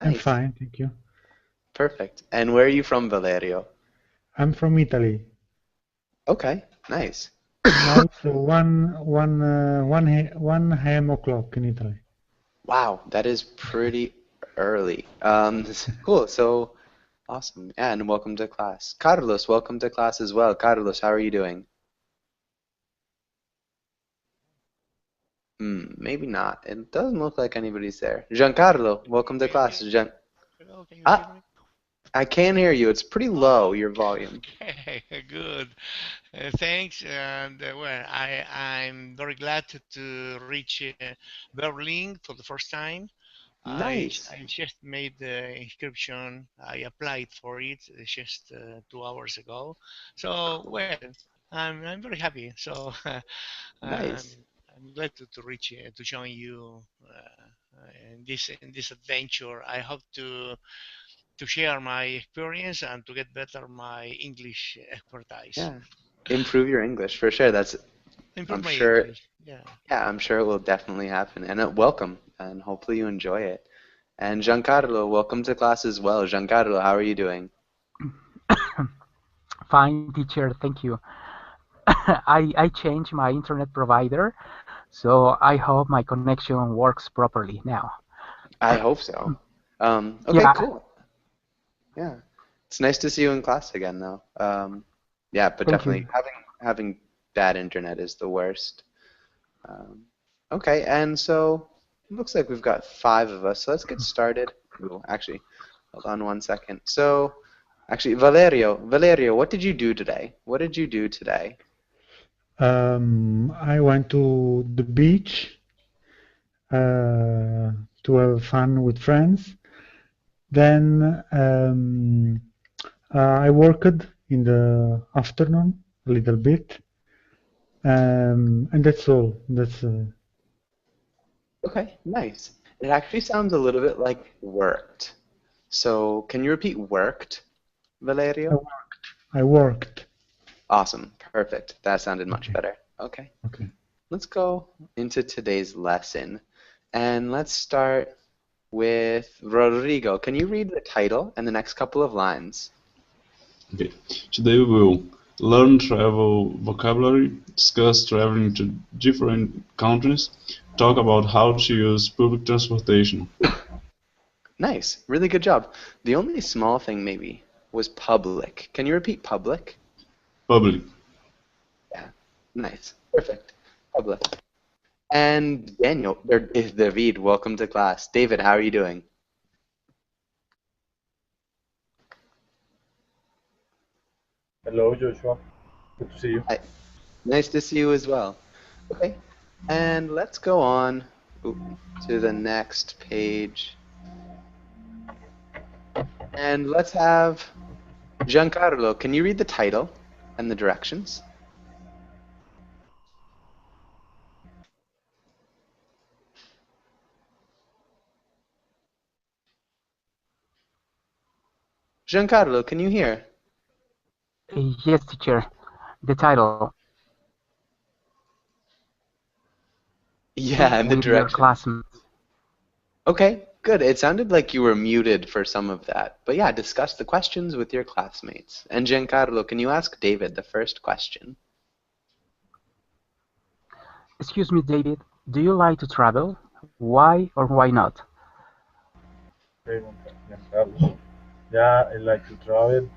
I'm Nice. fine, thank you. Perfect. And where are you from, Valerio? I'm from Italy. Okay, nice. Now it's 1 a.m. o'clock in Italy. Wow, that is pretty early. Cool. So awesome. Yeah, and welcome to class. Carlos, welcome to class as well. Carlos, how are you doing? Maybe not. It doesn't look like anybody's there. Giancarlo, welcome to Can you class. hear? Hello, can you hear Ah, me? I can't hear you. It's pretty low, your volume. Okay, good. Thanks. And well, I'm very glad to reach Berlin for the first time. Nice. I just made the inscription. I applied for it just 2 hours ago. So well, I'm very happy. So Nice. I'm glad to reach to join you in this adventure. I hope to share my experience and to get better my English expertise. Yeah. Improve your English for sure. Improve I'm my sure, English. Yeah. yeah, I'm sure it will definitely happen. And welcome, and hopefully you enjoy it. And Giancarlo, welcome to class as well. Giancarlo, how are you doing? Fine, teacher, thank you. I changed my internet provider, so I hope my connection works properly now. I hope so. Okay, Yeah, cool. Yeah. It's nice to see you in class again, though. Yeah, but thank definitely you. having bad internet is the worst. Um, okay, and so it looks like we've got five of us, so let's get started. Ooh, actually, hold on 1 second. So, actually, Valerio, what did you do today? What did you do today? I went to the beach to have fun with friends. Then I worked in the afternoon a little bit, and that's all. That's Okay, nice. It actually sounds a little bit like worked. So, can you repeat worked, I Valerio? worked. I worked. Awesome, perfect. That sounded much Okay, better. Okay, okay. let's go into today's lesson. And let's start with Rodrigo. Can you read the title and the next couple of lines? Okay. Today we will learn travel vocabulary, discuss traveling to different countries, talk about how to use public transportation. Nice, really good job. The only small thing maybe was public. Can you repeat public? Public. Yeah, nice, perfect. Public. And Daniel, there is David. Welcome to class. David, how are you doing? Hello, Joshua. Good to see you. Hi. Nice to see you as well. Okay, and let's go on ooh, to the next page. And let's have Giancarlo. Can you read the title and the directions? Giancarlo, can you hear? Yes, teacher. The title Yeah, and the with your directions. classmates. Okay, good. It sounded like you were muted for some of that. But yeah, discuss the questions with your classmates. And Giancarlo, can you ask David the first question? Excuse me, David. Do you like to travel? Why or why not? Hey, Juan Carlos. Yeah, I like to travel.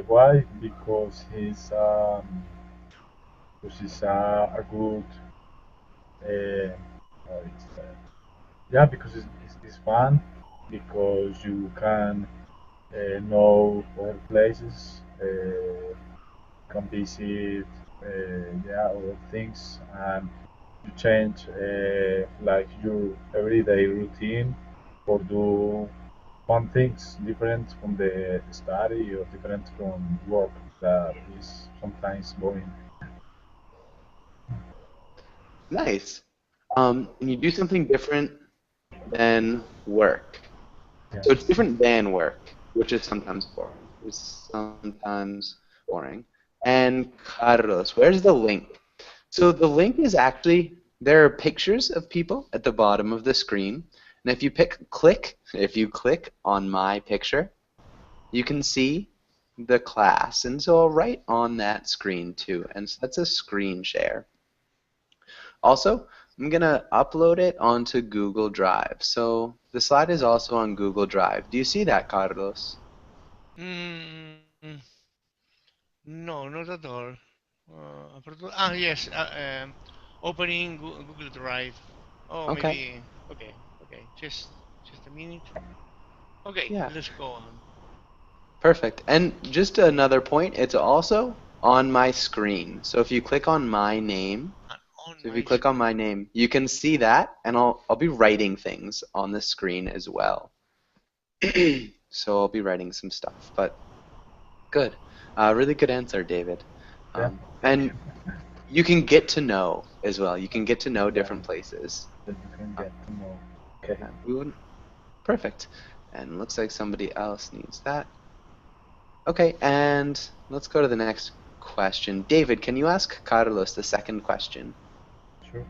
Why? Because he's a good. How it's, yeah, because it's fun. Because you can know other places. Can visit. Yeah, other things, and you change like your everyday routine or do fun things different from the study or different from work that is sometimes boring. Nice. And you do something different than work. So it's Yes. different than work, which is sometimes boring. It's sometimes boring. And Carlos, where's the link? So the link is actually, there are pictures of people at the bottom of the screen, And if you click on my picture, you can see the class. And so I'll write on that screen too. And so that's a screen share. Also, I'm going to upload it onto Google Drive. So the slide is also on Google Drive. Do you see that, Carlos? Mm, no, not at all. Yes. Opening Google Drive. Oh, Okay. maybe. Okay. Okay. Just a minute. Okay. Yeah. Let's go on. Perfect. And just another point, it's also on my screen. So if you click on my name, you can see that, and I'll be writing things on the screen as well. So I'll be writing some stuff. But good. Really good answer, David. Yeah. And you can get to know as well. You can get to know different places. That you can get to know. Okay. We wouldn't. Perfect. And looks like somebody else needs that. Okay, and let's go to the next question. David, can you ask Carlos the second question? Sure.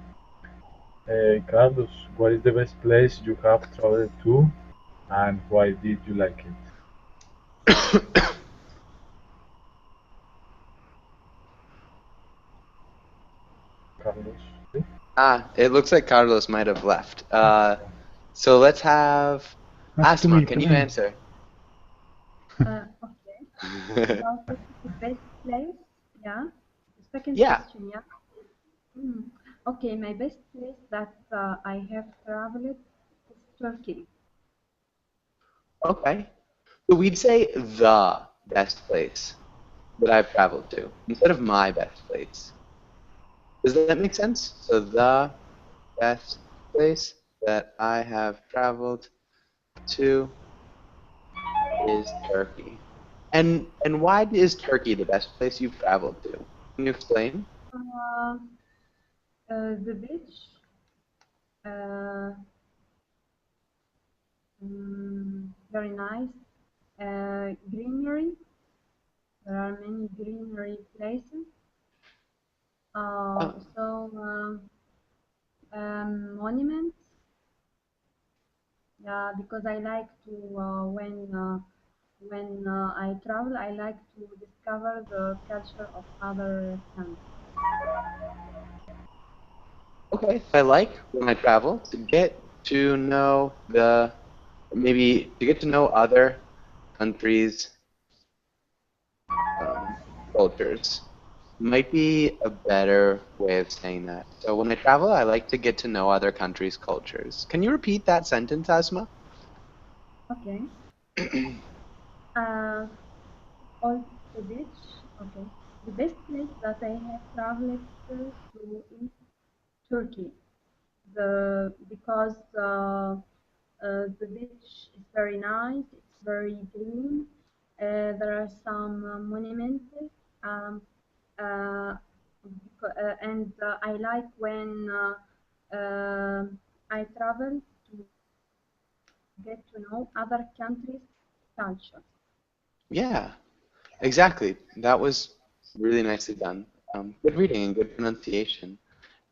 Carlos, what is the best place you have traveled to, and why did you like it? Carlos? It looks like Carlos might have left. So let's have Asma. Can you answer? Okay. About the best place, yeah. The second question, yeah. Okay, my best place that I have traveled is Turkey. Okay. So we'd say the best place that I've traveled to instead of my best place. Does that make sense? So the best place that I have traveled to is Turkey. And why is Turkey the best place you've traveled to? Can you explain? The beach, very nice. Greenery. There are many greenery places. Monuments. Yeah, because I like to when I travel, I like to discover the culture of other countries. Okay, I like when I travel to get to know other countries' cultures. Might be a better way of saying that. So when I travel, I like to get to know other countries' cultures. Can you repeat that sentence, Asma? Okay. On the beach. Okay. The best place that I have traveled to is Turkey. Because the beach is very nice. It's very green. There are some monuments. And I like when I travel to get to know other countries' culture. Yeah, exactly. That was really nicely done. Good reading and good pronunciation.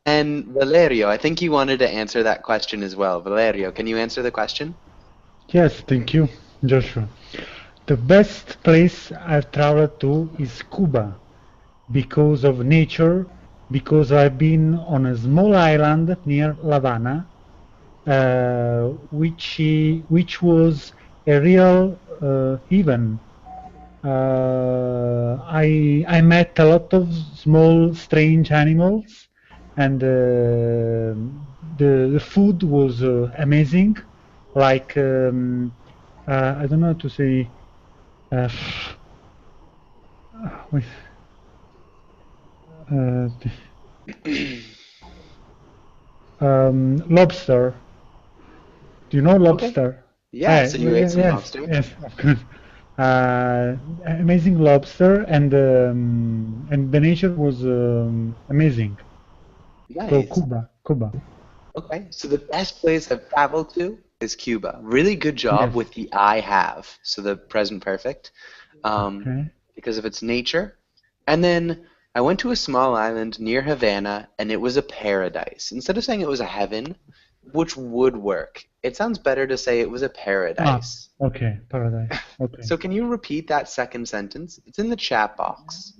And Valerio, I think you wanted to answer that question as well. Valerio, can you answer the question? Yes, thank you, Joshua. The best place I've traveled to is Cuba because of nature, because I've been on a small island near La Habana, which was a real heaven. I met a lot of small, strange animals, and the food was amazing. Like I don't know how to say. Wait. Lobster. Do you know lobster? Okay. Yeah, so you ate some lobster? Yes, of course. Amazing lobster, and the nature was amazing. Nice. So Cuba. Okay, so the best place I've traveled to is Cuba. Really good job with the I have, so the present perfect, because of its nature. And then I went to a small island near Havana, and it was a paradise. Instead of saying it was a heaven, which would work. It sounds better to say it was a paradise. Okay, paradise. Okay. So can you repeat that second sentence? It's in the chat box.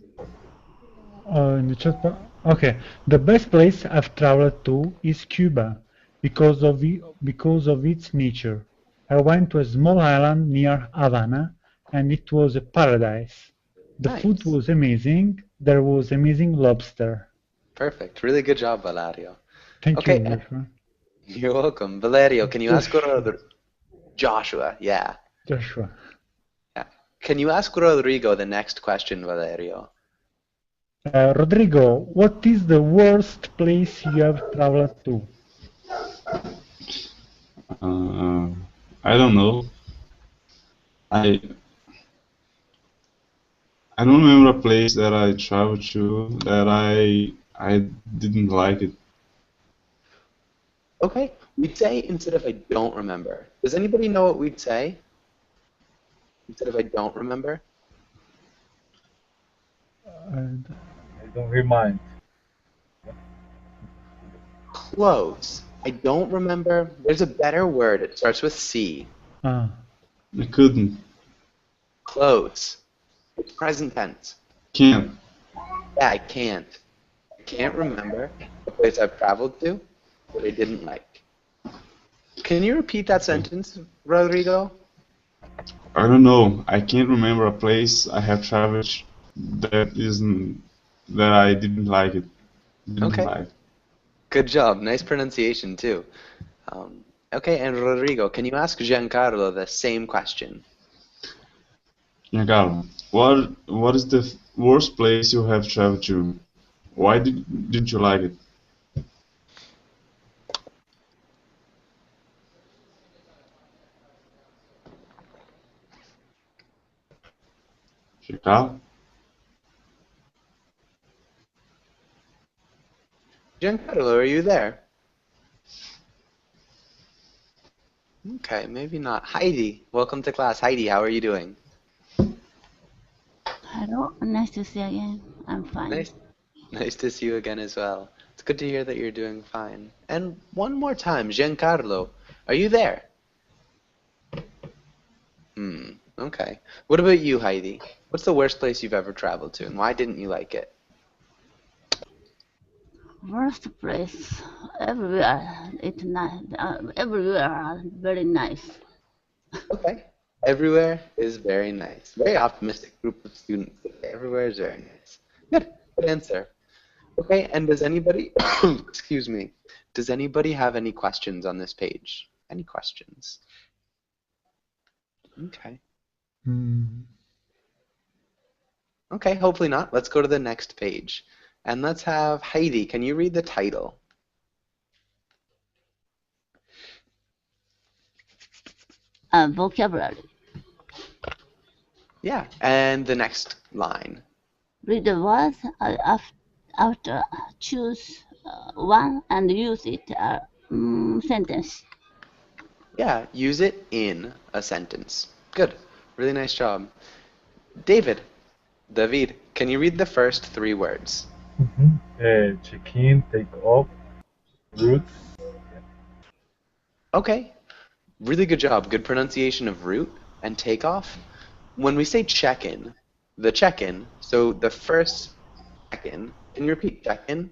In the chat box. Okay. The best place I've traveled to is Cuba because of its nature. I went to a small island near Havana, and it was a paradise. The Nice. food was amazing. There was amazing lobster. Perfect. Really good job, Valerio. Thank Okay, you, Joshua. You're welcome. Valerio, can you ask Joshua, yeah. Joshua. Can you ask Rodrigo the next question, Valerio? Rodrigo, what is the worst place you have traveled to? I don't know. I don't remember a place that I traveled to that I didn't like it. Okay, we'd say instead of I don't remember. Does anybody know what we'd say? Instead of I don't remember? And I don't remind. Close. I don't remember. There's a better word. It starts with C. I couldn't. Close. It's present tense. Can't. Yeah, I can't. I can't remember a place I've traveled to that I didn't like. Can you repeat that sentence, Rodrigo? I don't know. I can't remember a place I have traveled that I didn't like it. Okay. Like. Good job. Nice pronunciation, too. Okay, and Rodrigo, can you ask Giancarlo the same question? Giancarlo, what is the worst place you have traveled to? Why didn't you like it? Giancarlo? Giancarlo, are you there? Okay, maybe not. Heidi, welcome to class. Heidi, how are you doing? Hello, nice to see you again. I'm fine. Nice to see you again as well. It's good to hear that you're doing fine. And one more time, Giancarlo, are you there? Okay. What about you, Heidi? What's the worst place you've ever traveled to, and why didn't you like it? Worst place, everywhere. It's nice. Everywhere are very nice. Okay. Everywhere is very nice. Very optimistic group of students. Everywhere is very nice. Good answer. Okay, and does anybody, excuse me, does anybody have any questions on this page? Any questions? Okay. Okay, hopefully not. Let's go to the next page. And let's have Heidi. Can you read the title? Vocabulary. Yeah, and the next line. Read the words after choose one and use it sentence. Yeah, use it in a sentence. Good. Really nice job. David, can you read the first 3 words? Check in, take off, route. Okay. Really good job. Good pronunciation of route and takeoff. When we say check-in, the check-in, so the first check-in, can you repeat check-in?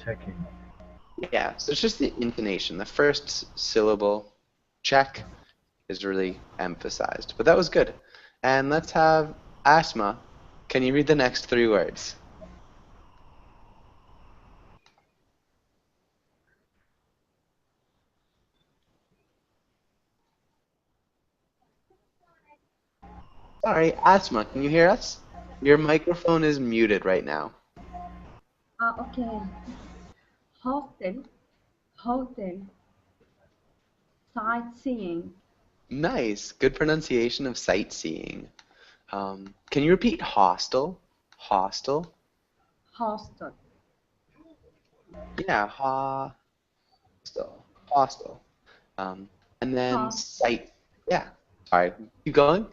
Check-in. Yeah, so it's just the intonation. The first syllable, check, is really emphasized. But that was good. And let's have Asma. Can you read the next 3 words? Sorry, Asma, can you hear us? Your microphone is muted right now. Okay. Hotel. Sightseeing. Nice. Good pronunciation of sightseeing. Can you repeat hostel? Hostel? Hostel. Yeah, hostel. And then sight. Yeah. All right. Keep going.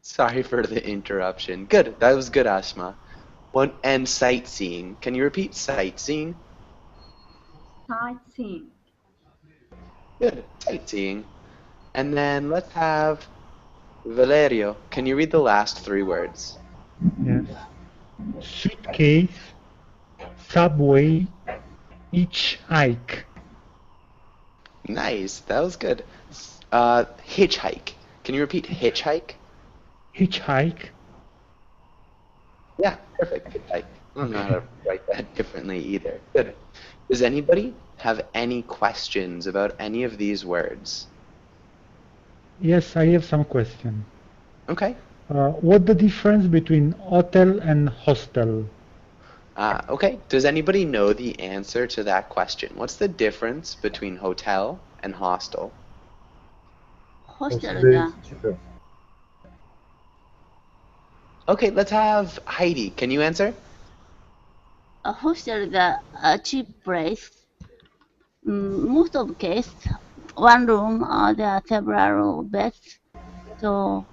Sorry for the interruption. Good. That was good, Asma. And sightseeing. Can you repeat sightseeing? Sightseeing. Good. Sightseeing. And then let's have Valerio. Can you read the last 3 words? Yes. Suitcase, subway, hitchhike. Nice. That was good. Hitchhike. Can you repeat hitchhike? Hitchhike. Yeah, perfect. Hitchhike. I don't know how to write that differently either. Good. Does anybody have any questions about any of these words? Yes, I have some question. Okay. What the difference between hotel and hostel? Okay. Does anybody know the answer to that question? What's the difference between hotel and hostel? Hostel Hostel 가 is cheaper. Okay, let's have Heidi. Can you answer? a hostel 가 a cheap place. Most of case, one room, there are several beds. So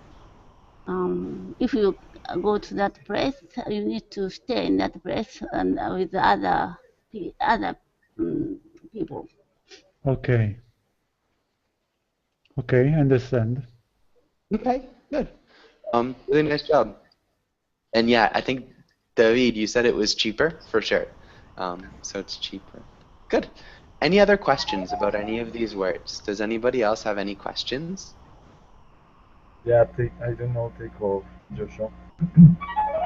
if you go to that place, you need to stay in that place and with other people. Okay. Okay, understand. Okay, good. Really nice job. And yeah, I think David, you said it was cheaper for sure. So it's cheaper. Good. Any other questions about any of these words? Does anybody else have any questions? Yeah, I don't know, take off, Joshua.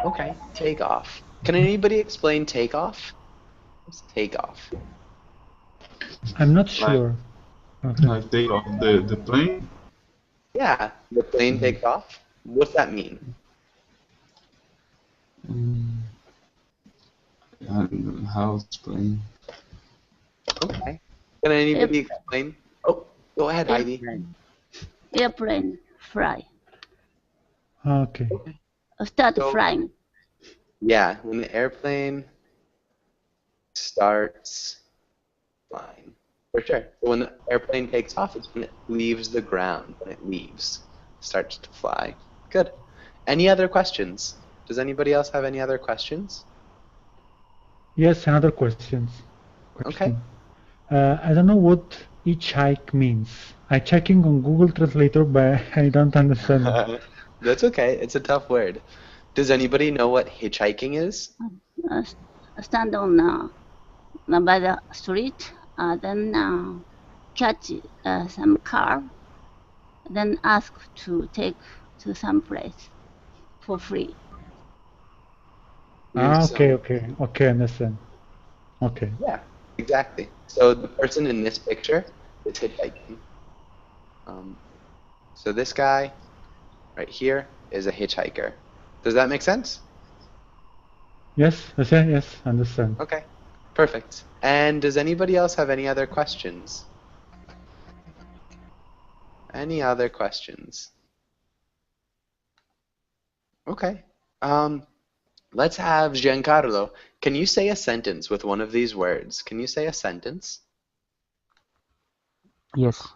Okay, take off. Can anybody explain take off? What's take off? I'm not sure. Okay. Like take off the plane. Yeah, the plane takes off. What's that mean? And how to explain? Okay. Can anybody explain? Oh, go ahead, Heidi. Airplane fly. Okay. Start So- flying. Yeah, when the airplane starts flying. For sure. So when the airplane takes off, it's when it leaves the ground, when it leaves, starts to fly. Good. Any other questions? Does anybody else have any other questions? Yes, another question. Okay. I don't know what hitchhike means. I'm checking on Google Translator, but I don't understand it. That's okay. It's a tough word. Does anybody know what hitchhiking is? Stand on by the street, then catch some car, then ask to take to some place for free. Okay, understand. Okay. Yeah, exactly. So the person in this picture is hitchhiking. So this guy right here is a hitchhiker. Does that make sense? Yes, understand. Okay, perfect. And does anybody else have any other questions? Any other questions? Okay. Let's have Giancarlo. Can you say a sentence with one of these words? Can you say a sentence? Yes.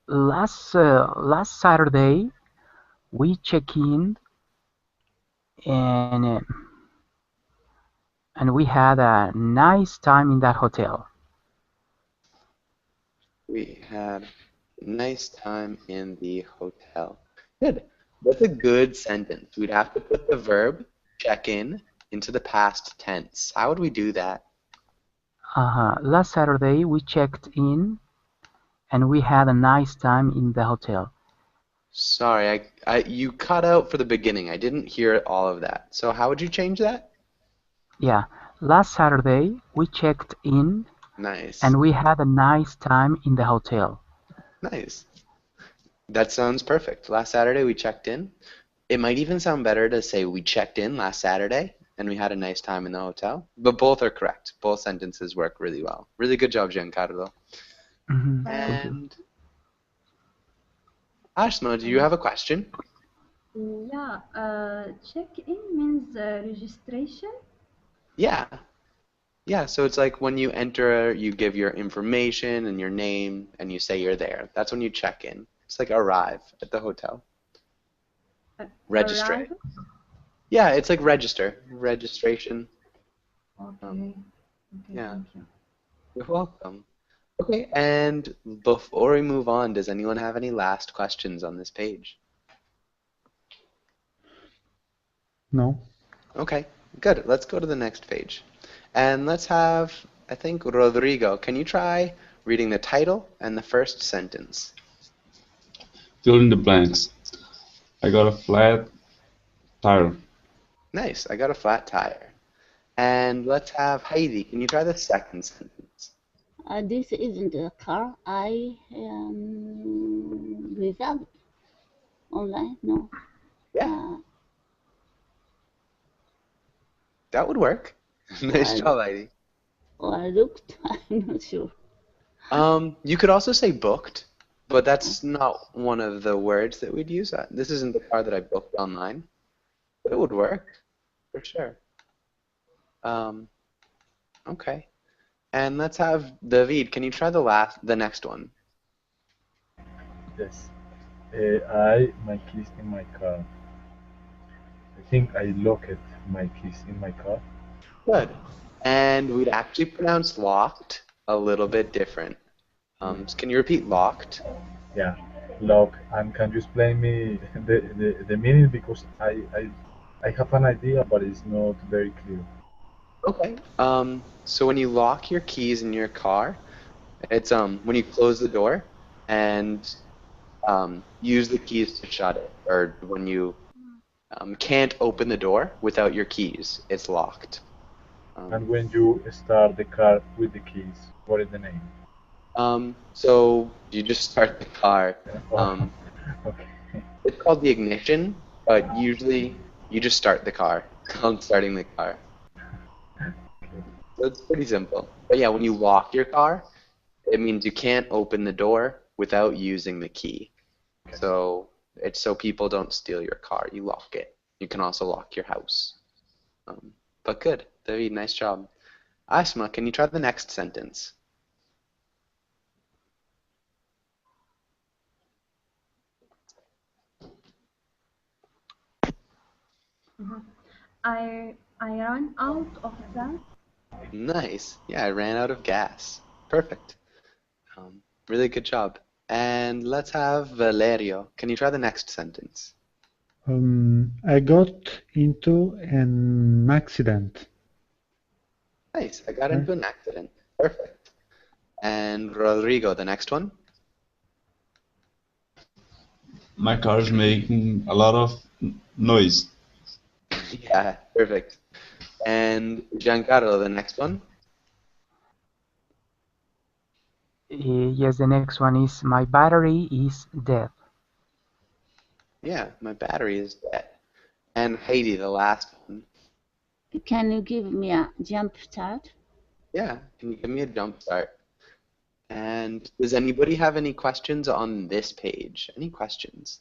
Last Saturday we check in and we had a nice time in that hotel. We had a nice time in the hotel. Good. That's a good sentence. We'd have to put the verb check in into the past tense. How would we do that? Last Saturday we checked in and we had a nice time in the hotel. Sorry, you cut out for the beginning. I didn't hear all of that. So how would you change that? Yeah, last Saturday we checked in Nice. and we had a nice time in the hotel. Nice. That sounds perfect. Last Saturday we checked in. It might even sound better to say we checked in last Saturday and we had a nice time in the hotel. But both are correct. Both sentences work really well. Really good job, Giancarlo. Thank you. And Ashma, do you have a question? Yeah, check-in means registration. Yeah. Yeah, so it's like when you enter, you give your information and your name and you say you're there. That's when you check in. It's like arrive at the hotel. Register. Arrive? Yeah, it's like register. Registration. Okay. Um, Okay, yeah. thank you. You're welcome. Okay, and before we move on, does anyone have any last questions on this page? No. Okay, good. Let's go to the next page. And let's have, I think, Rodrigo. Can you try reading the title and the first sentence? Fill in the blanks. I got a flat tire. Nice, I got a flat tire. And let's have Heidi. Can you try the second sentence? This isn't a car. I reserved online. No. Yeah, that would work. Nice I, job, Heidi. I looked. I'm not sure. You could also say booked, but that's not one of the words that we'd use. This isn't the car that I booked online. But it would work, for sure. Okay. And let's have David. Can you try the next one? Yes. My keys in my car. I think I locked my keys in my car. Good. And we'd actually pronounce locked a little bit different. Can you repeat locked? Yeah, lock. And can you explain me the meaning, because I have an idea, but it's not very clear. Okay. So when you lock your keys in your car, it's when you close the door and use the keys to shut it, or when you can't open the door without your keys, it's locked. And when you start the car with the keys, what is the name? So you just start the car. Oh, okay. It's called the ignition, but usually you just start the car. I'm starting the car. So it's pretty simple. But yeah, when you lock your car, it means you can't open the door without using the key. So it's so people don't steal your car. You lock it. You can also lock your house. But good, David, nice job. Asma, can you try the next sentence? I ran out of gas. Nice. Yeah, I ran out of gas. Perfect. Really good job. And let's have Valerio. Can you try the next sentence? I got into an accident. Nice. I got into an accident. Perfect. And Rodrigo, the next one? My car is making a lot of noise. Yeah, perfect. And Giancarlo, the next one? Yes, the next one is my battery is dead. Yeah, my battery is dead. And Heidi, the last one? Can you give me a jump start? Yeah, can you give me a jump start? And does anybody have any questions on this page? Any questions?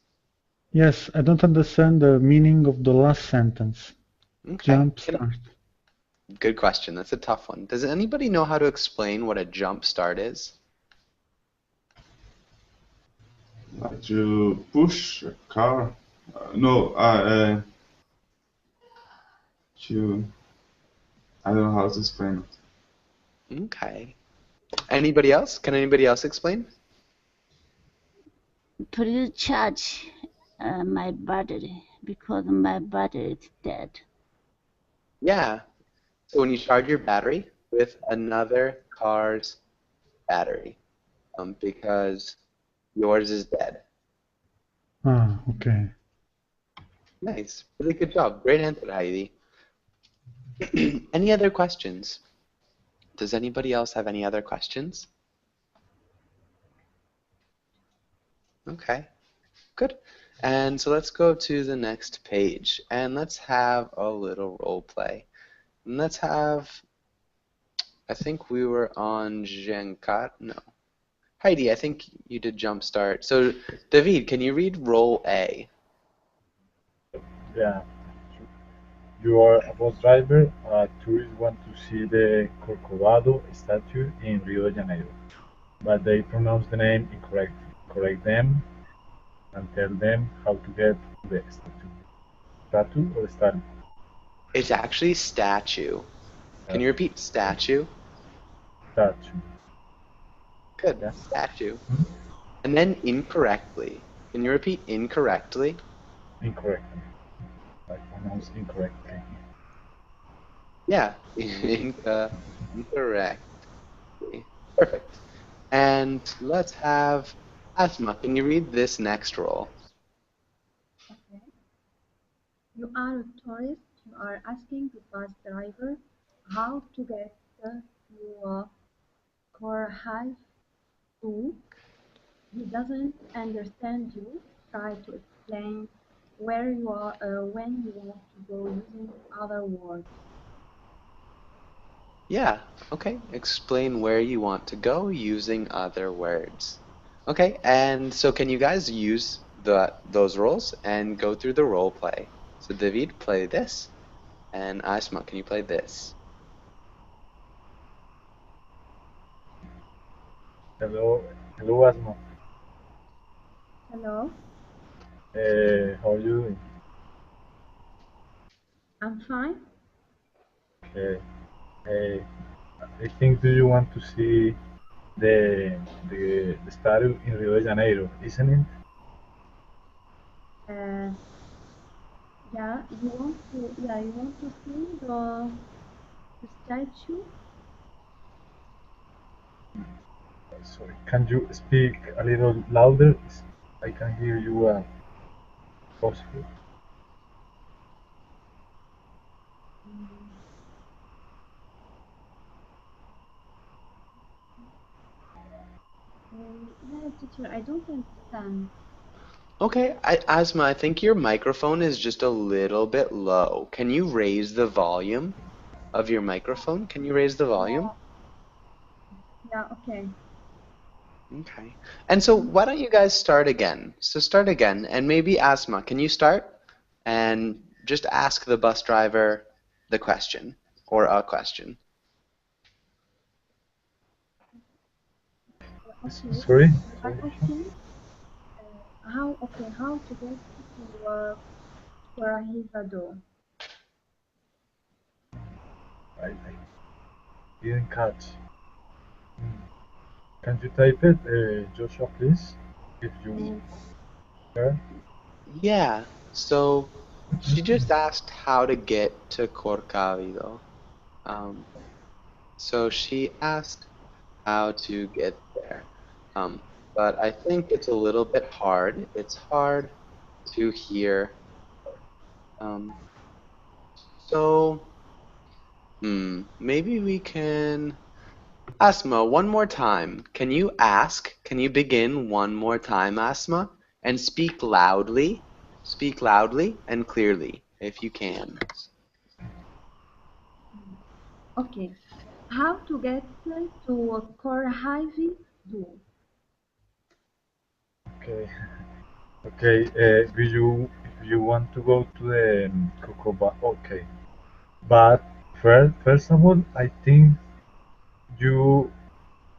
Yes, I don't understand the meaning of the last sentence. Okay. Jump start. Good question. That's a tough one. Does anybody know how to explain what a jump start is? Like you push a car. I don't know how to explain it. Okay. Anybody else? Can anybody else explain? Please charge my battery because my battery is dead. Yeah. So when you charge your battery with another car's battery, because yours is dead. Ah, okay. Nice. Really good job. Great answer, Heidi. Any other questions? Does anybody else have any other questions? Okay, good. And so let's go to the next page and let's have a little role play. And let's have, I think we were on no. Heidi, I think you did Jumpstart. So David, can you read role A? Yeah. You are a bus driver. Tourists want to see the Corcovado statue in Rio de Janeiro, but they pronounce the name incorrectly. Correct them. and tell them how to get to the statue. Statue or statue? It's actually statue. Can you repeat statue? Statue. Good. Yeah. Statue. And then incorrectly. Can you repeat incorrectly? Incorrectly. I pronounce incorrectly. Yeah. Incorrect. Perfect. And let's have Asma. Can you read this next roll? Okay. You are a tourist. You are asking the bus driver how to get to Korhai. He doesn't understand you. Try to explain where you are when you want to go using other words. Yeah. Okay. Explain where you want to go using other words. Okay. And so can you guys use those roles and go through the role play? So David, play this. And Asma, can you play this? Hello, Asma. Hello, How are you doing? I'm fine. Okay. I think do you want to see the statue in Rio de Janeiro, isn't it? Yeah, you want to see the statue? Sorry, can you speak a little louder? I can hear you possible. Yeah, teacher, I don't understand. Okay, Asma, I think your microphone is just a little bit low. Can you raise the volume of your microphone? Can you raise the volume? Yeah, okay. Okay. And so why don't you guys start again? So start again, and maybe Asma, can you start and just ask the bus driver the question or a question? Okay. Sorry? I'm asking how to get to Corregidor. I didn't catch. Can you type it, Joshua, please? If you can. Yeah. So she just asked how to get to Corcavido. So she asked how to get there. But I think it's a little bit hard. It's hard to hear. So maybe we can. Asma, one more time. Can you ask? Can you begin one more time, Asma? And speak loudly. Speak loudly and clearly, if you can. Okay. How to get to Corregidor? Okay. Okay. If you want to go to the Cocoba, okay. But first of all, I think you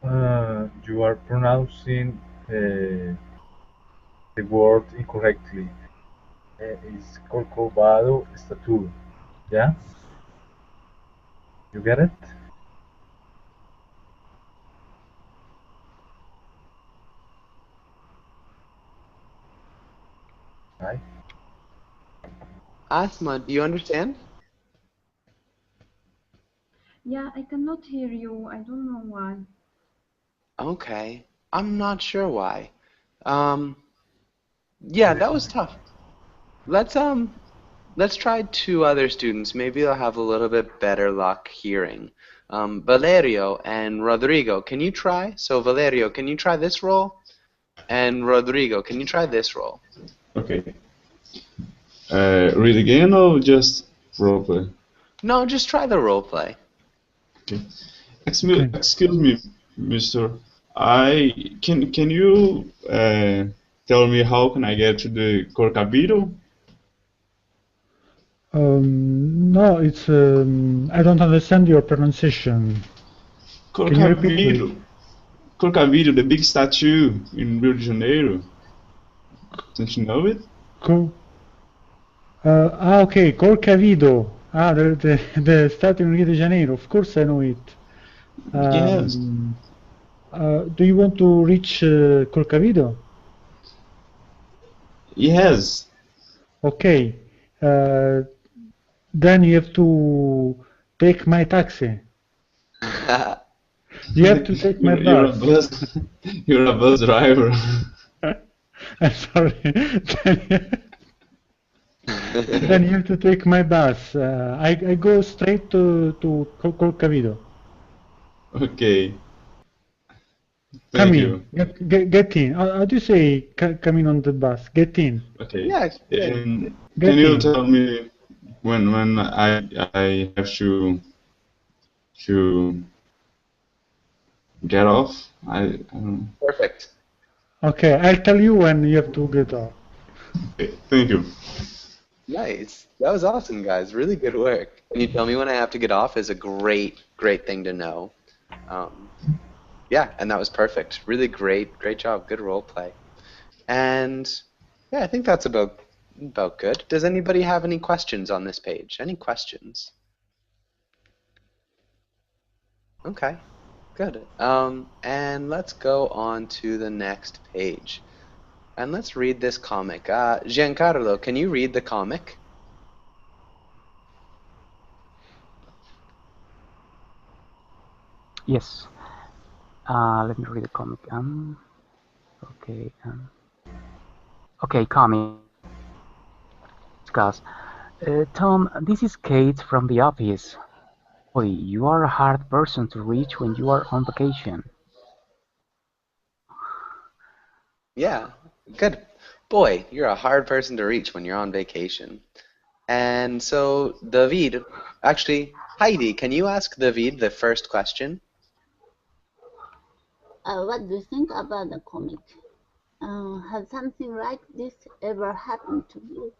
are pronouncing the word incorrectly. It's Corcovado Statue. Yeah? You get it? Right? Asma, do you understand? Yeah, I cannot hear you. I don't know why. Okay. I'm not sure why. Yeah, that was tough. Let's try two other students. Maybe they'll have a little bit better luck hearing. Valerio and Rodrigo, can you try? So Valerio, can you try this role? And Rodrigo, can you try this role? Okay. Read again or just roleplay? No, just try the role play. Okay. Excuse me, Mister. Can you tell me how can I get to the Corcavito? No, it's I don't understand your pronunciation. Can you repeat, please? Corcavito, the big statue in Rio de Janeiro. Don't you know it? Okay, Corcavido. The state in Rio de Janeiro. Of course I know it. Yes. Do you want to reach Corcavido? Yes. Okay. Then you have to take my taxi. You have to take my You're a bus. bus. You're a bus driver. I'm sorry. Then you have to take my bus. I go straight to Corcavido. Okay. Come Thank in. you. Get in. How do you say come in on the bus? Get in. Okay. Yeah, yeah. Can Get you in. tell me when I have to get off? I don't know. Perfect. Okay, I'll tell you when you have to get off. Okay, thank you. Nice. That was awesome, guys. Really good work. Can you tell me when I have to get off is a great thing to know. Yeah, and that was perfect. Really great job. Good role play. And yeah, I think that's about good. Does anybody have any questions on this page? Any questions? Okay, good. And let's go on to the next page. And let's read this comic. Giancarlo, can you read the comic? Yes. Let me read the comic. Okay. Okay, comic. Discuss. Tom, this is Kate from the office. Boy, you are a hard person to reach when you are on vacation. Yeah, good. Boy, you're a hard person to reach when you're on vacation. And so, David, actually, Heidi, can you ask David the first question? What do you think about the comic? Has something like this ever happened to you?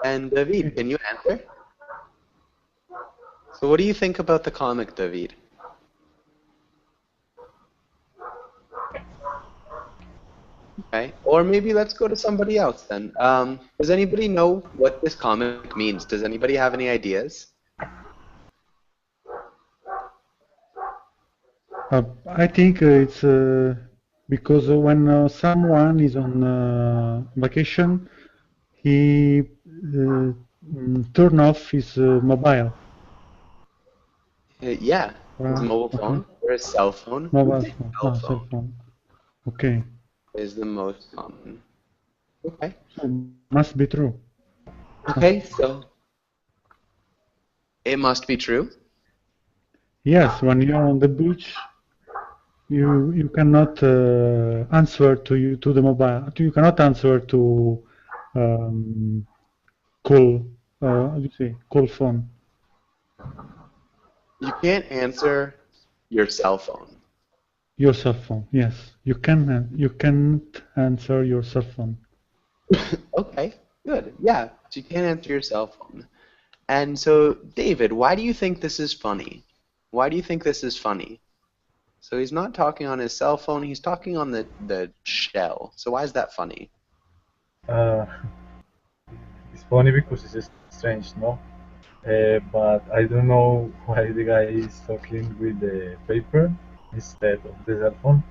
And David, can you answer? So what do you think about the comic, David? Okay, or maybe let's go to somebody else then. Does anybody know what this comic means? Does anybody have any ideas? I think it's because when someone is on vacation, he turn off his mobile. Yeah, his mobile phone or his cell phone. Mobile His phone. cell Cell phone phone. Okay. is the most common. Okay. So must be true. Okay, so it must be true. Yes, when you're on the beach, you cannot answer to the mobile. You cannot answer to call. How do you say? Call phone. You can't answer your cell phone. Your cell phone. Yes, you can. You can't answer your cell phone. Okay, good. Yeah, so you can't answer your cell phone. And so, David, why do you think this is funny? Why do you think this is funny? So he's not talking on his cell phone, he's talking on the shell. So why is that funny? It's funny because it's strange, no? But I don't know why the guy is talking with the paper instead of the cell phone.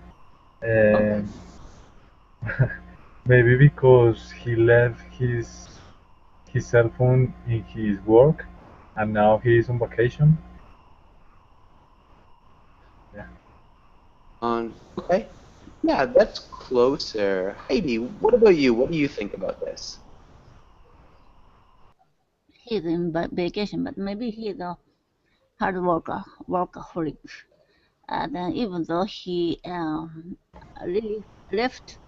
Maybe because he left his cell phone in his work and now he is on vacation. Yeah. Okay. Yeah, that's closer. Heidi, what about you? What do you think about this? He's in vacation, but maybe he's a hard workaholic. And even though he really left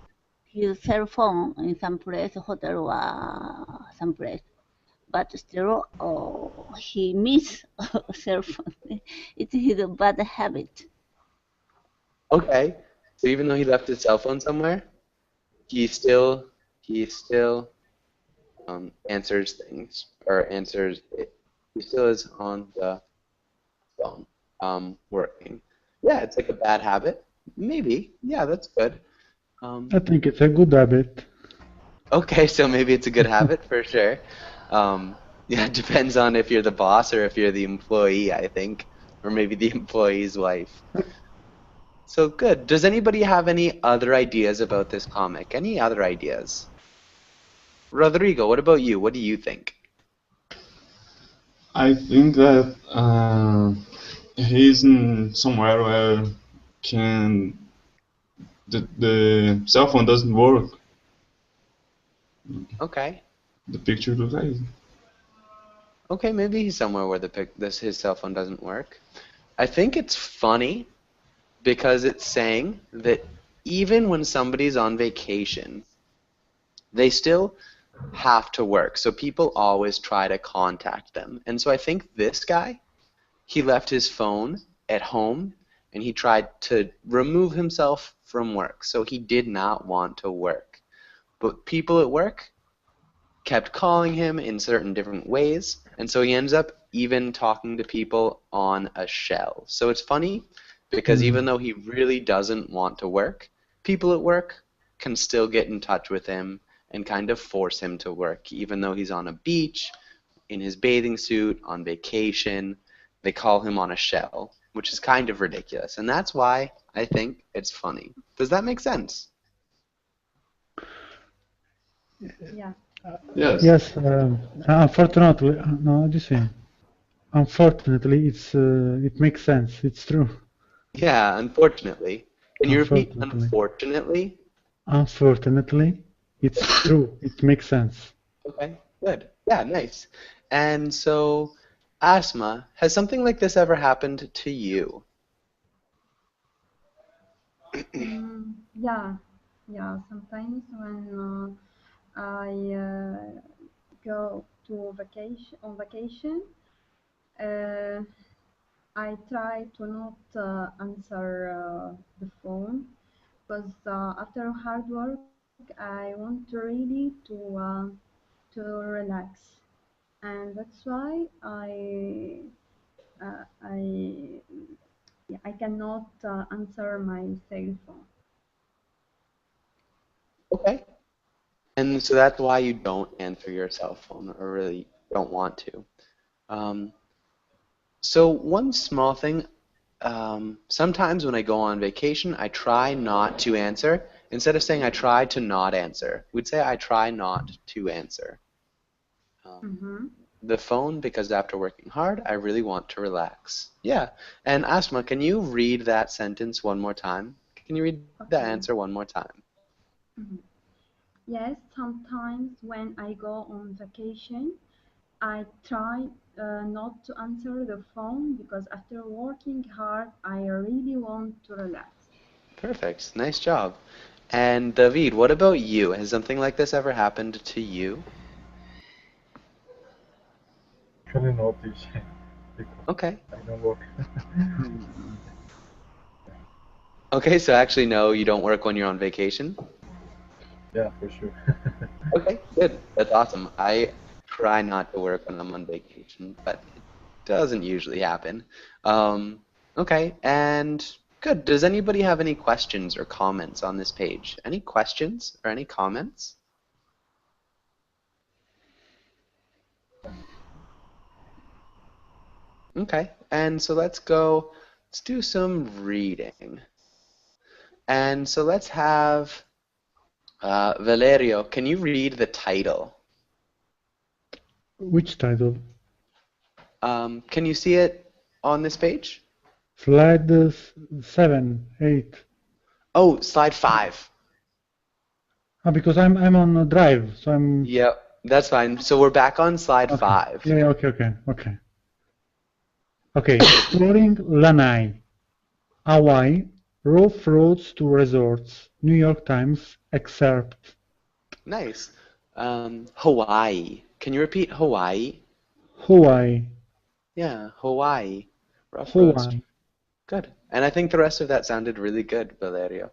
his cell phone in some place, hotel or some place, but still he miss cell phone. It's his bad habit. Okay. So even though he left his cell phone somewhere? he still answers things or answers it. He still is on the phone working. Yeah, it's like a bad habit. Maybe. Yeah, that's good. I think it's a good habit. Okay, so maybe it's a good habit for sure. Yeah, it depends on if you're the boss or if you're the employee, I think, or maybe the employee's wife. So good. Does anybody have any other ideas about this comic? Any other ideas? Rodrigo, what about you? What do you think? I think that he's in somewhere where can the cell phone doesn't work. Okay. The picture looks like it. Okay, maybe he's somewhere where his cell phone doesn't work. I think it's funny because it's saying that even when somebody's on vacation, they still have to work. So people always try to contact them. And so I think this guy, he left his phone at home and he tried to remove himself from work. So he did not want to work. But people at work kept calling him in certain different ways. And so he ends up even talking to people on a shell. So it's funny because even though he really doesn't want to work, people at work can still get in touch with him and kind of force him to work, even though he's on a beach, in his bathing suit, on vacation. They call him on a shell, which is kind of ridiculous. And that's why I think it's funny. Does that make sense? Yeah. Yes. Yes, unfortunately, no, this way. Unfortunately, it makes sense. It's true. Yeah, unfortunately. Can you repeat Unfortunately. unfortunately? Unfortunately, it's true. It makes sense. Okay, good. Yeah, nice. And so, Asma, has something like this ever happened to you? Yeah, yeah. Sometimes when I go to vacation, uh, I try to not answer the phone because after hard work, I want really to relax, and that's why I yeah, I cannot answer my cell phone. Okay. And so that's why you don't answer your cell phone or really don't want to. Um, so one small thing, sometimes when I go on vacation, I try not to answer. Instead of saying I try to not answer, we'd say I try not to answer the phone because after working hard, I really want to relax. Yeah. And Asma, can you read that sentence one more time? Can you read the Okay. answer one more time? Yes, sometimes when I go on vacation, I try not to answer the phone because after working hard, I really want to relax. Perfect. Nice job. And David, what about you? Has something like this ever happened to you? Actually notice because Okay. I don't work. Okay, so actually no, you don't work when you're on vacation? Yeah, for sure. Okay, good. That's awesome. I try not to work when I'm on vacation, but it doesn't usually happen. Okay, and good. Does anybody have any questions or comments on this page? Any questions or any comments? Okay, and so let's do some reading. And so let's have Valerio, can you read the title? Which title? Can you see it on this page? Slide 7, 8. Oh, slide 5. Because I'm on a drive, so I'm. Yep, that's fine. So we're back on slide 5. Yeah, okay. Okay, exploring Lanai, Hawaii, rough roads to resorts, New York Times excerpt. Nice. Hawaii. Can you repeat Hawaii? Hawaii. Yeah, Hawaii. Rough roads. Hawaii. Good. And I think the rest of that sounded really good, Valerio.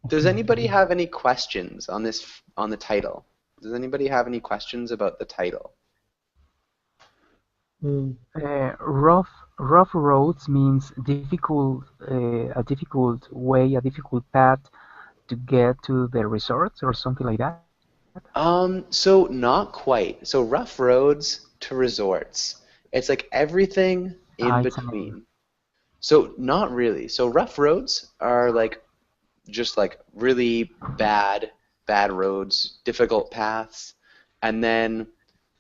Does anybody have any questions on the title? Does anybody have any questions about the title? Rough roads means difficult, a difficult way, a difficult path to get to the resorts or something like that. So not quite. So rough roads to resorts. It's like everything in It's a name. between. So not really. So rough roads are like just like really bad roads, difficult paths, and then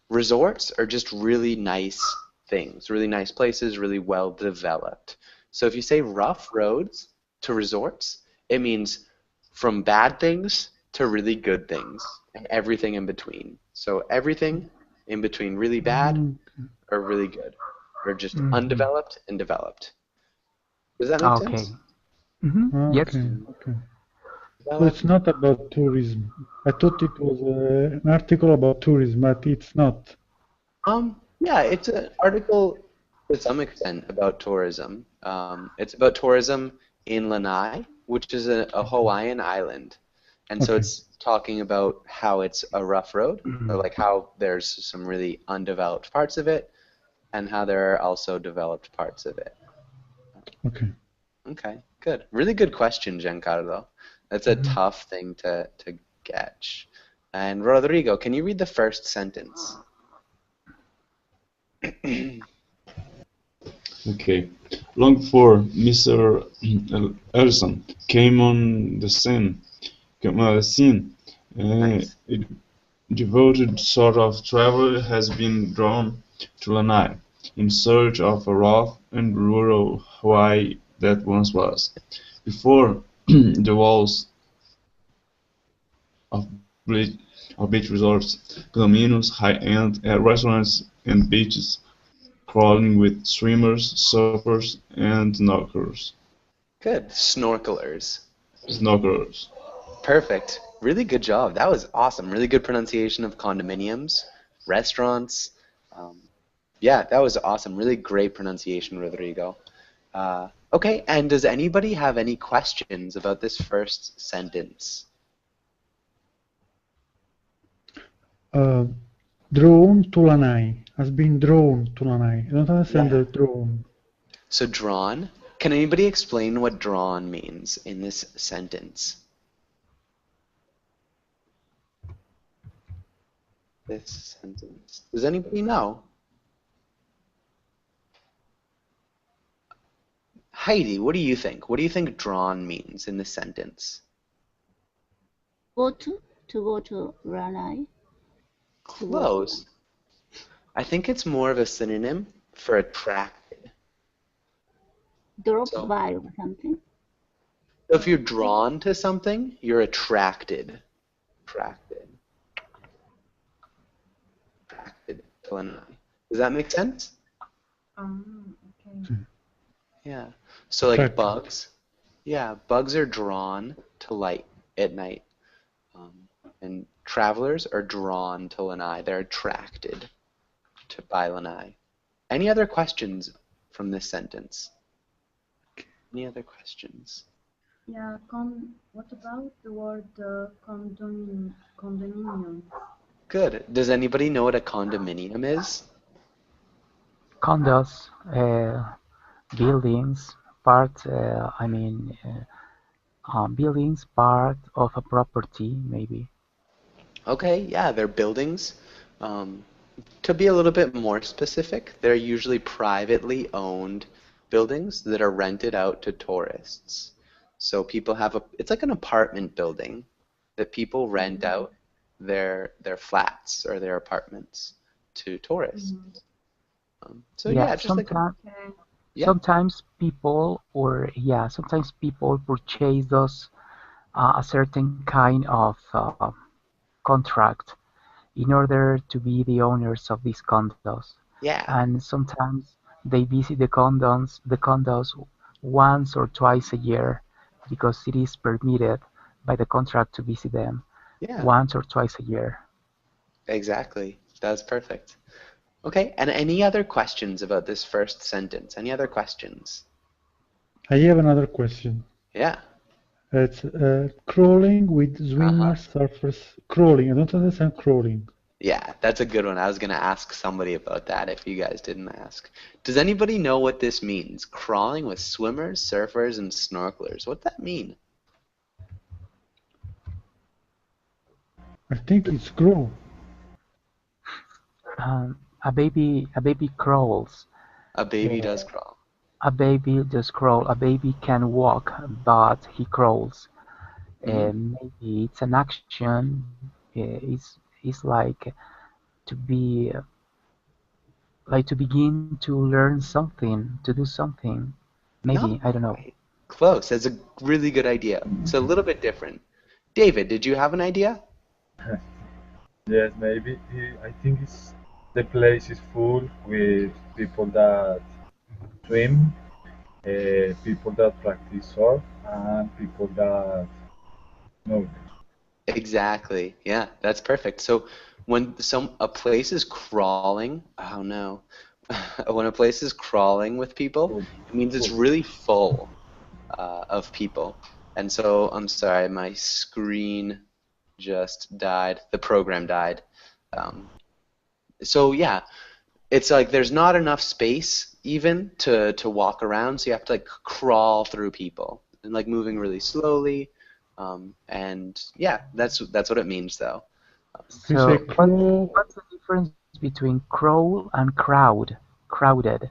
resorts are just really nice things, really nice places, really well developed. So if you say rough roads to resorts, it means from bad things to really good things and everything in between. So everything in between really bad or really good, or just undeveloped and developed. Does that make Okay. sense? Yes. Okay. So it's not about tourism. I thought it was an article about tourism, but it's not. Yeah, it's an article to some extent about tourism. It's about tourism in Lanai, which is a Hawaiian island. And so Okay. it's talking about how it's a rough road, or like how there's some really undeveloped parts of it, and how there are also developed parts of it. Okay. Okay, good. Really good question, Giancarlo. That's a tough thing to catch. And Rodrigo, can you read the first sentence? Okay. Long before Mr. Ellison came on the scene, Nice. a devoted sort of traveler has been drawn to Lanai in search of a rough and rural Hawaii that once was. Before the walls of beach resorts, condominiums, high-end restaurants, and beaches crawling with swimmers, surfers, and snorkelers. Good. Snorkelers. Perfect. Really good job. That was awesome. Really good pronunciation of condominiums, restaurants. Yeah, that was awesome. Really great pronunciation, Rodrigo. Okay, and does anybody have any questions about this first sentence? Drawn to Lanai. Has been drawn to Lanai. I don't understand Yeah. the drawn. So drawn. Can anybody explain what drawn means in this sentence? This sentence. Does anybody know? Heidi, what do you think? What do you think drawn means in this sentence? Go to go to Lanai. Close. I think it's more of a synonym for attracted. Drop So- by or something. So if you're drawn to something, you're attracted. Attracted to Lanai. Does that make sense? Okay. Yeah. So like Attracted. bugs. Yeah, bugs are drawn to light at night. And travelers are drawn to Lanai. They're attracted by Lanai. Any other questions from this sentence? Any other questions? Yeah, what about the word condominium? Good. Does anybody know what a condominium is? Condos, buildings, buildings, part of a property, maybe. Okay, yeah, they're buildings. To be a little bit more specific, they're usually privately owned buildings that are rented out to tourists. So people have it's like an apartment building that people rent out their flats or their apartments to tourists. So yeah, just like sometimes people purchase those a certain kind of contract in order to be the owners of these condos. Yeah. And sometimes they visit the condos once or twice a year because it is permitted by the contract to visit them once or twice a year. Exactly. That's perfect. Okay, and any other questions about this first sentence? Any other questions? I have another question. Yeah. It's crawling with Uh-huh. swimmers, surfers. Crawling. I don't understand crawling. Yeah, that's a good one. I was going to ask somebody about that if you guys didn't ask. Does anybody know what this means? Crawling with swimmers, surfers, and snorkelers. What's that mean? I think it's crawl. A baby crawls. A baby does crawl. A baby does crawl. A baby can walk, but he crawls. Maybe it's an action. It's to be to begin to learn something, to do something. Maybe, No, I don't know. close. That's a really good idea. It's a little bit different. David, did you have an idea? Yes, maybe. I think the place is full with people that swim, people that practice surf, and people that snorkel. Exactly. Yeah, that's perfect. So when a place is crawling, oh no. When a place is crawling with people, it means it's really full of people. And so, I'm sorry, my screen just died. The program died. So yeah, it's like there's not enough space even to walk around, so you have to like crawl through people and like moving really slowly. And yeah, that's what it means though. You So say crawl. what's the difference between crawl and crowd? Crowded.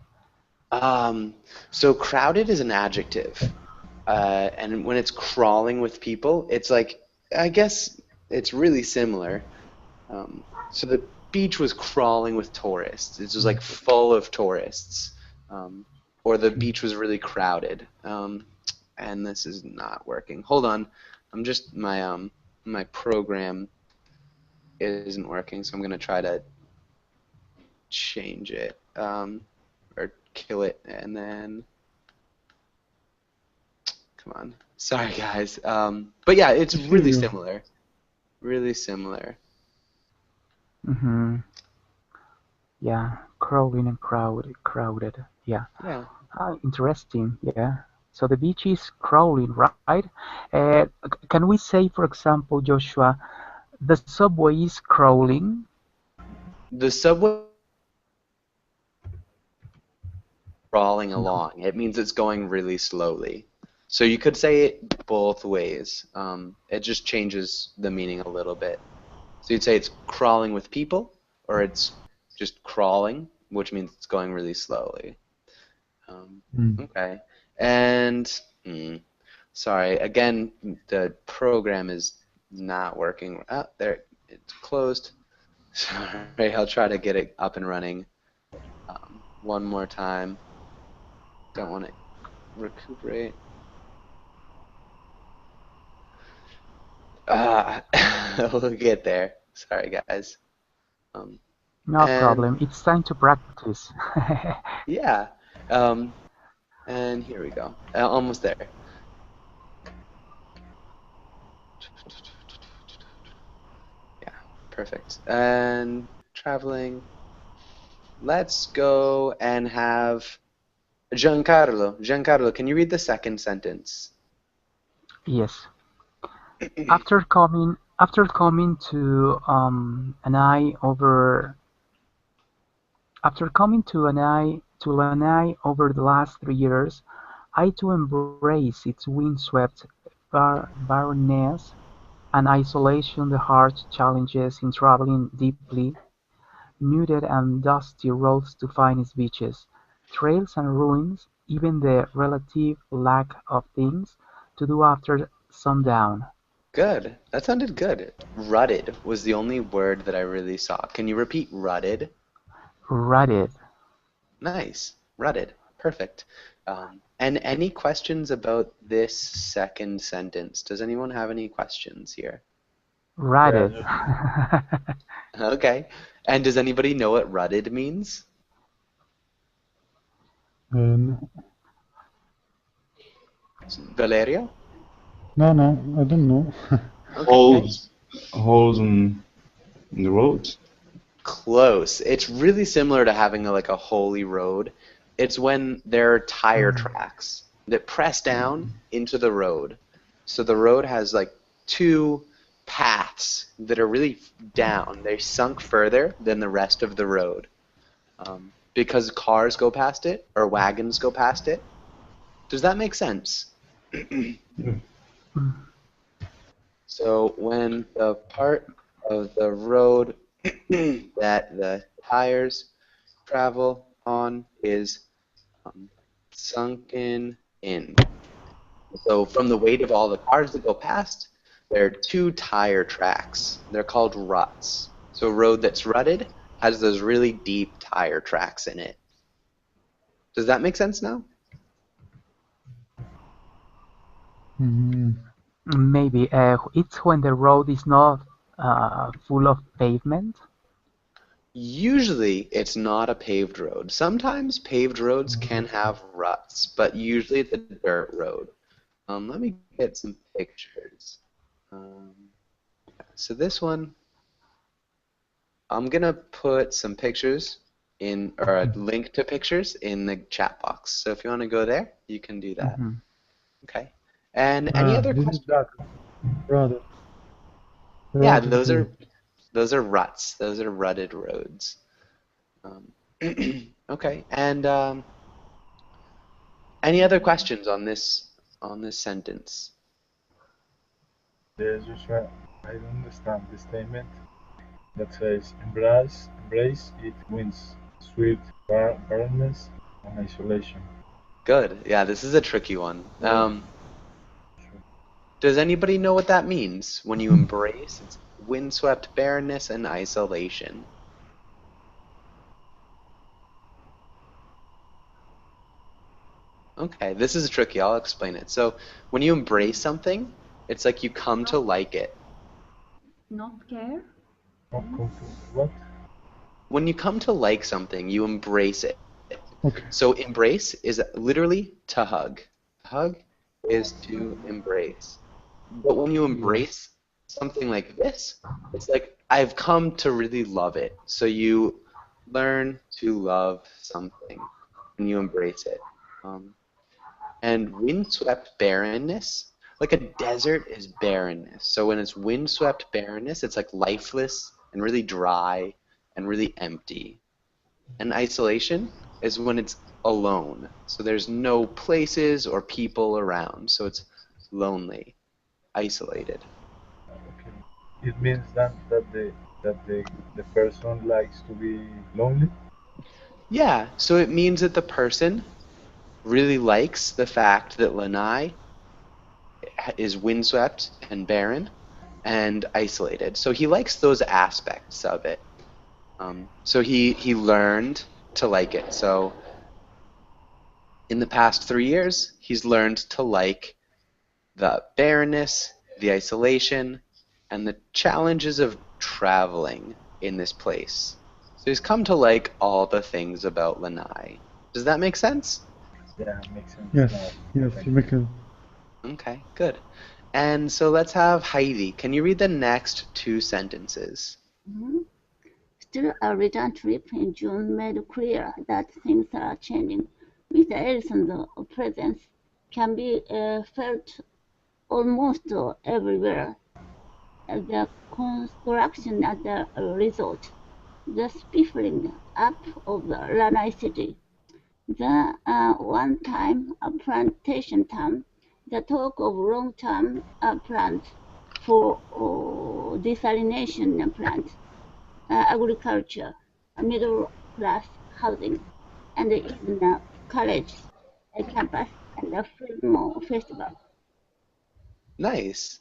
So crowded is an adjective, and when it's crawling with people, it's like, I guess it's really similar. So the beach was crawling with tourists. It was like full of tourists, or the beach was really crowded. And this is not working. Hold on, I'm just my program isn't working, so I'm gonna try to change it. Or kill it, and then come on. Sorry, guys. But yeah, it's really similar. Really similar. Yeah, crawling and crowded. Yeah. Yeah. Interesting. Yeah. So the beach is crawling, right? Can we say, for example, Joshua, the subway is crawling? The subway crawling along. It means it's going really slowly. So you could say it both ways. It just changes the meaning a little bit. So you'd say it's crawling with people, or it's just crawling, which means it's going really slowly. Okay. And sorry, again, the program is not working. Oh, there, it's closed. Sorry, I'll try to get it up and running one more time. Don't want to recuperate. We'll get there. Sorry, guys. No problem. It's time to practice. Yeah. And here we go. Almost there. Yeah, perfect. And traveling. Let's go and have Giancarlo. Giancarlo, can you read the second sentence? Yes. After coming to Lanai over the last 3 years, I too embrace its windswept barrenness and isolation, the hard challenges in traveling deeply nuded and dusty roads to find its beaches, trails and ruins, even the relative lack of things to do after sundown. Good. That sounded good. Rutted was the only word that I really saw. Can you repeat rutted? Rutted. Nice. Rutted. Perfect. And any questions about this second sentence? Does anyone have any questions here? Rutted. Okay. And does anybody know what rutted means? No. Valerio? No, I don't know. Holes in the road. Close. It's really similar to having like a holy road. It's when there are tire tracks that press down into the road. So the road has like two paths that are really down. They're sunk further than the rest of the road because cars go past it or wagons go past it. Does that make sense? So when the part of the road that the tires travel on is sunken in. So from the weight of all the cars that go past, there are two tire tracks. They're called ruts. So a road that's rutted has those really deep tire tracks in it. Does that make sense now? Maybe it's when the road is not full of pavement. Usually it's not a paved road. Sometimes paved roads can have ruts, but usually it's a dirt road. Let me get some pictures. So this one, I'm gonna put some pictures in, or a link to pictures in the chat box. So if you want to go there, you can do that. Okay. And any other questions? Brother. Yeah, those are ruts. Those are rutted roads. Okay. And any other questions on this sentence? Yes, Joshua, I don't understand the statement that says embrace it wins sweet barrenness and isolation. Good. Yeah, this is a tricky one. Does anybody know what that means? When you embrace, it's windswept barrenness and isolation. Okay, this is tricky. I'll explain it. So when you embrace something, it's like you come to like it. Not care? What? When you come to like something, you embrace it. Okay. So embrace is literally to hug. Hug is to embrace. But when you embrace something like this, it's like I've come to really love it. So you learn to love something when you embrace it. And windswept barrenness, like a desert is barrenness. So when it's windswept barrenness, it's like lifeless and really dry and really empty. And isolation is when it's alone. So there's no places or people around. So it's lonely, isolated. Okay. It means that the person likes to be lonely? Yeah, so it means that the person really likes the fact that Lanai is windswept and barren and isolated. So he likes those aspects of it. So he learned to like it. So in the past 3 years, he's learned to like the barrenness, the isolation, and the challenges of traveling in this place. So he's come to like all the things about Lanai. Does that make sense? Yeah, makes sense. Yes, you make it. Okay, good. And so let's have Heidi. Can you read the next 2 sentences? Still, a return trip in June made clear that things are changing. Mr. Ellison's presence can be felt almost everywhere. The construction at the resort, the spiffing up of the Lanai city, the one-time plantation town, the talk of long-term plans for desalination plants, agriculture, middle-class housing, and even a college, a campus, and a film festival. Nice.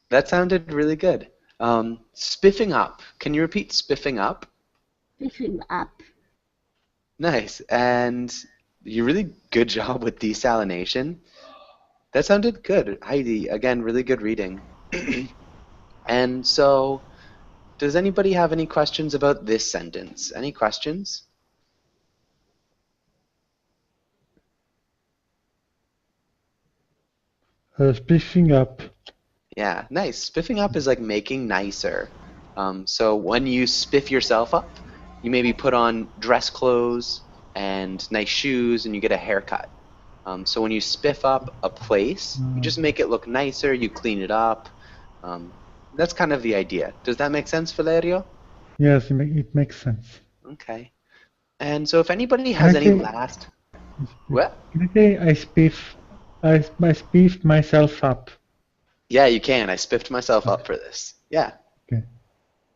That sounded really good. Spiffing up. Can you repeat spiffing up? Spiffing up. Nice. And you really good job with desalination. That sounded good. Heidi, again, really good reading. And so, does anybody have any questions about this sentence? Any questions? Spiffing up. Yeah, nice. Spiffing up is like making nicer. So when you spiff yourself up, you maybe put on dress clothes and nice shoes and you get a haircut. So when you spiff up a place, you just make it look nicer, you clean it up. That's kind of the idea. Does that make sense, Valerio? Yes, it makes sense. Okay. And so if anybody has any Okay. last... What? Can I say I spiffed myself up? Yeah, you can. I spiffed myself up for this. Yeah. Okay.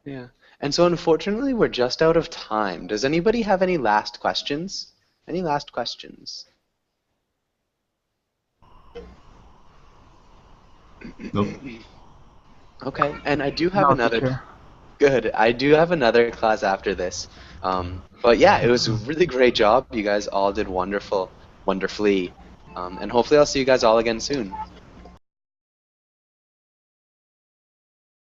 Yeah. And so unfortunately, we're just out of time. Does anybody have any last questions? Any last questions? Nope. Okay. And I do have No, another... teacher. Good. I do have another class after this. But yeah, it was a really great job. You guys all did wonderfully. And hopefully I'll see you guys all again soon.